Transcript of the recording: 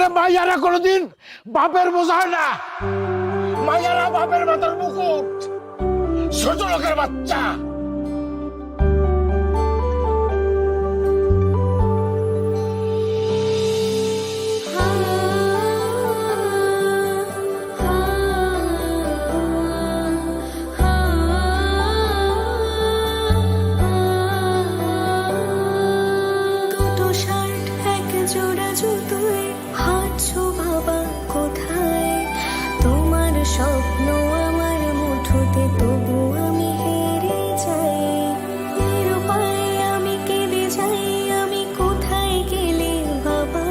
আরে মাইয়ারা কোনোদিন বাপের বোঝায় না, মাইয়ারা বাপের মাথার মুকুট, ছোট লোকের বাচ্চা। দুটো শার্ট এক জোড়া জুতোয় হাঁটছো বাবা কোথায়? তোমার স্বপ্ন আমার মুঠোতে, তবু আমি হেরে যাই। নিরুপায় আমি কেঁদে যাই, আমি কোথায় গেলে বাবা?